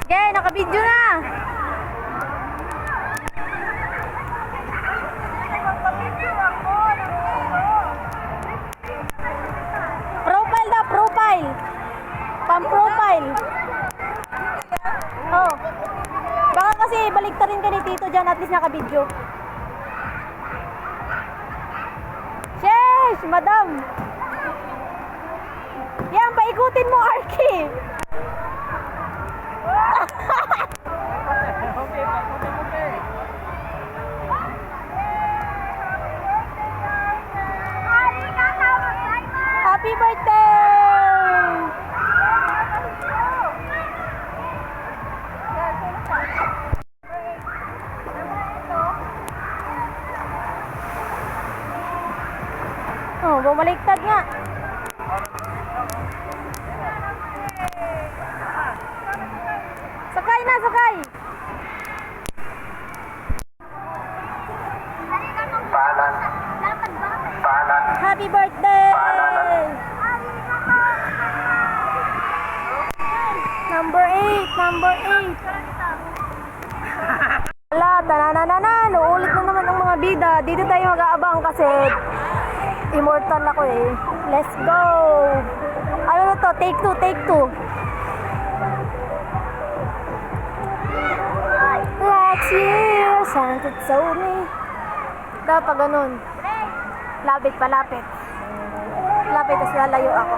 Okay, naka-video na. Profile daw, profile. Pang-profile. Oh. Baka kasi baliktarin ka ni Tito dyan, at least naka-video. Sheesh, madam. Yan, paikutin mo, Arky. Happy birthday! Oh, bumaliktad nga. Sakay na, sakay. Happy birthday! Number 8, number 8. Wala, tanananan. Uulit na naman ang mga bida. Dito tayo mag-aabang kasi immortal ako eh. Let's go! Ano na to? Take 2, take 2. Last year, Santa Tony. Dapat ganun. Lapit pa, lapit. Lapit, tapos lalayo ako.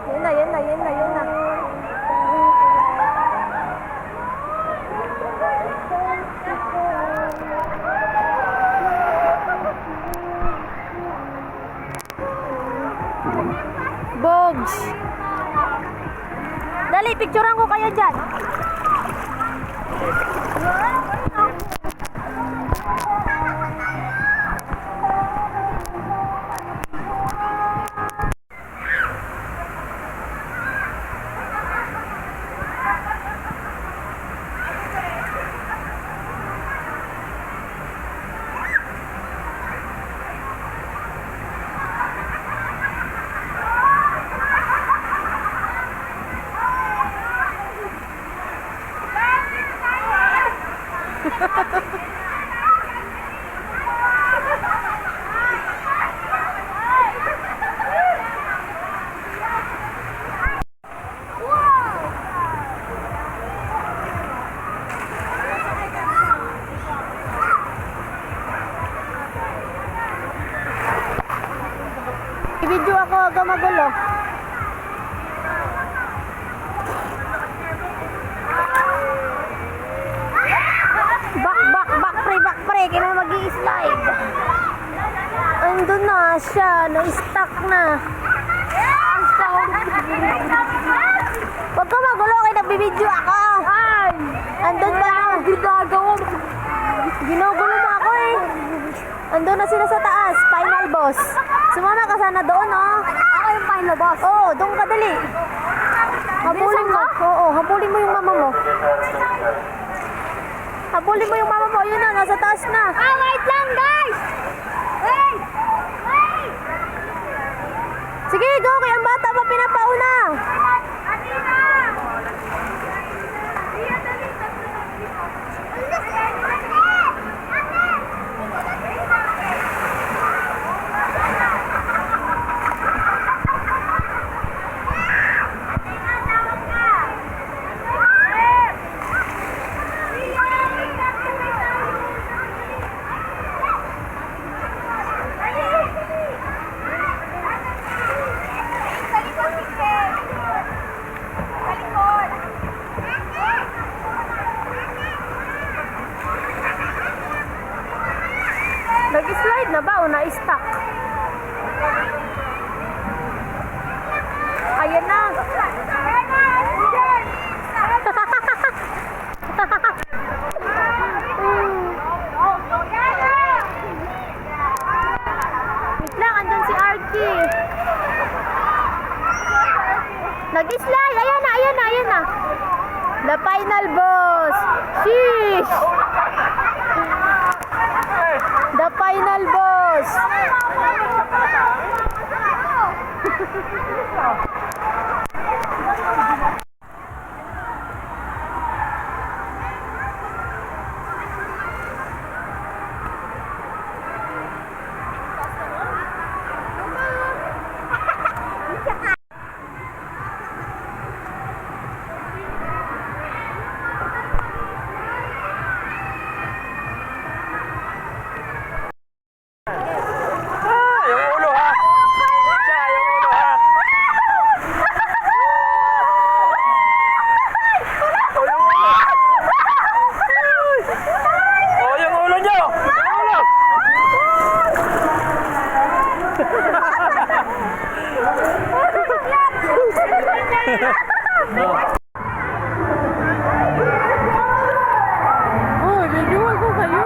Yun na, yun na, yun na, yun na. Bogs. Dali, picturean ko kayo dyan. I-video ako aga magulo. Back pre, kaya mag-i-slide. Andun na siya, na-stuck na. Huwag ka magulo, kaya nagbibideo ako. Andun ba na? Ginugulo mo ako eh. Andun na sila sa taas, final boss. Sumama ka sana doon, oh. Ako yung final boss. Oo, doon ka dali. Habulin mo. Oo, habulin mo yung mama mo. Habulin mo yung mama mo. Yun na, nasa taas na. Wait lang, guys! Wait! Wait! Sige, go. Kaya ang bata pa pinapauna. Nag-slide na ba o na-stuck? Ayan na. Wait lang, andun si Arky. Nag-slide. Ayan na, ayan na, ayan na. The final boss. Sheesh. The final boss. Oh, niliwan ko kayo.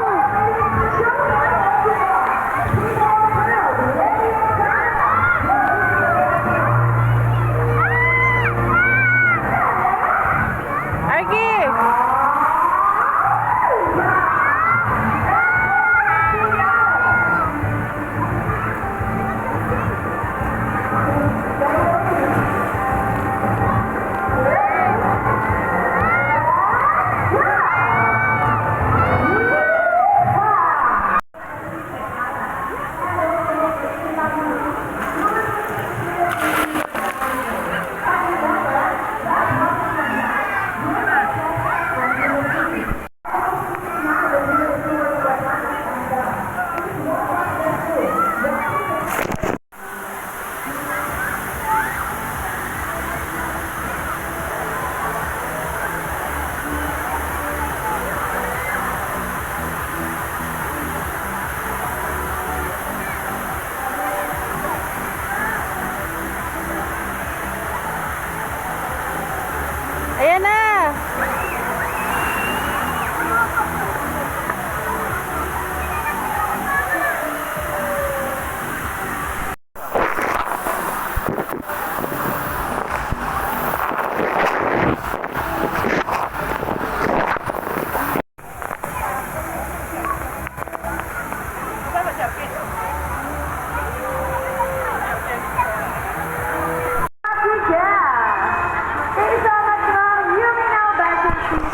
Argy! Ayan na!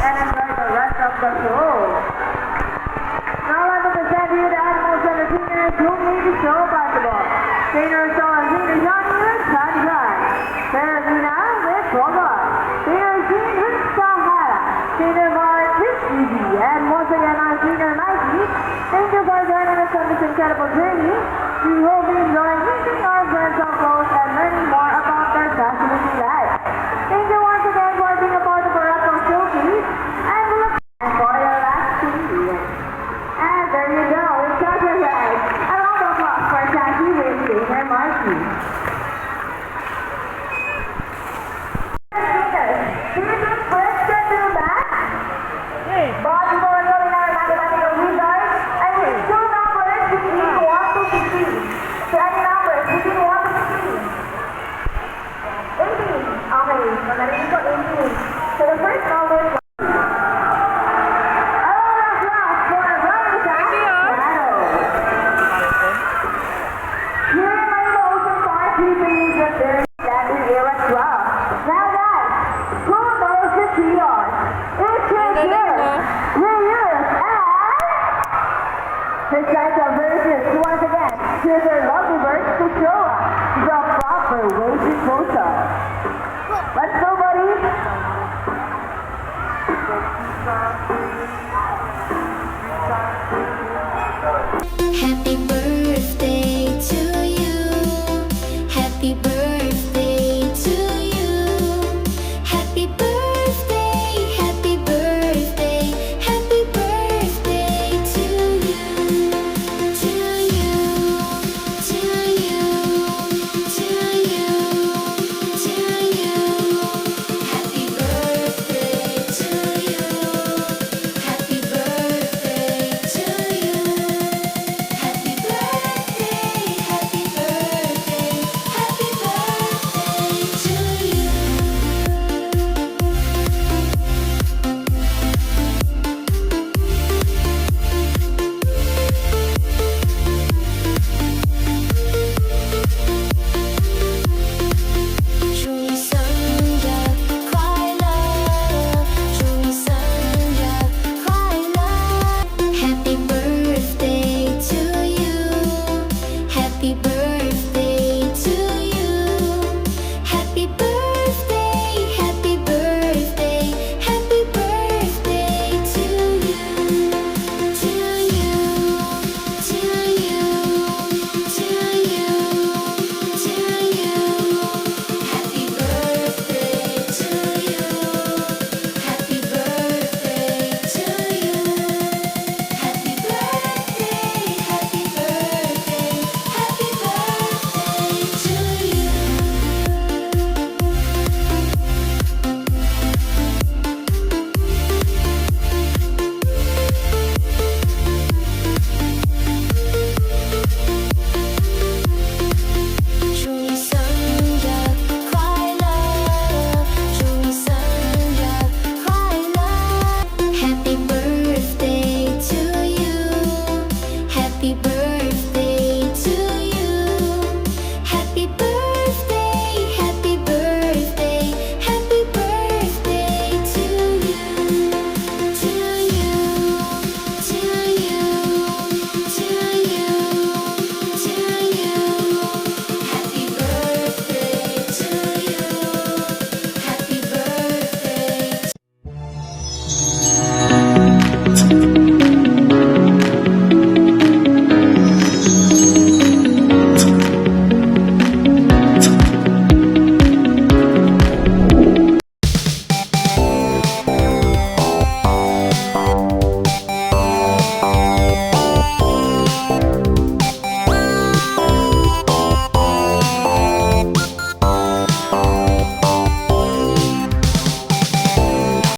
And enjoy the rest of the show. Now let me present you the animals entertainers who made the show possible. Trainers are Zina Johnny with Sunshine, Serafina with Rogar, Trainer Jean with Sahara, Trainer Mark with Easy, and once again our trainer Mikey. Thank you for joining us on this incredible journey. We hope you enjoy meeting our friends up close and learning more about their fascinating life. Thank you once again for being a part of our Raptor Showcase. And we look for your last period. And there you go, it's Dr. Red. A round of applause for Jackie with Trainer Marky. Do you think Fred can do that? Body for going our mathematical wizards. And with two numbers between 1 to 15. So any numbers between 1 to 15. 18. Okay, magaling ko 18. So the first number is his guys are versions once again. Here's our lovely birds to show us the proper way to pose up. Let's go, buddy.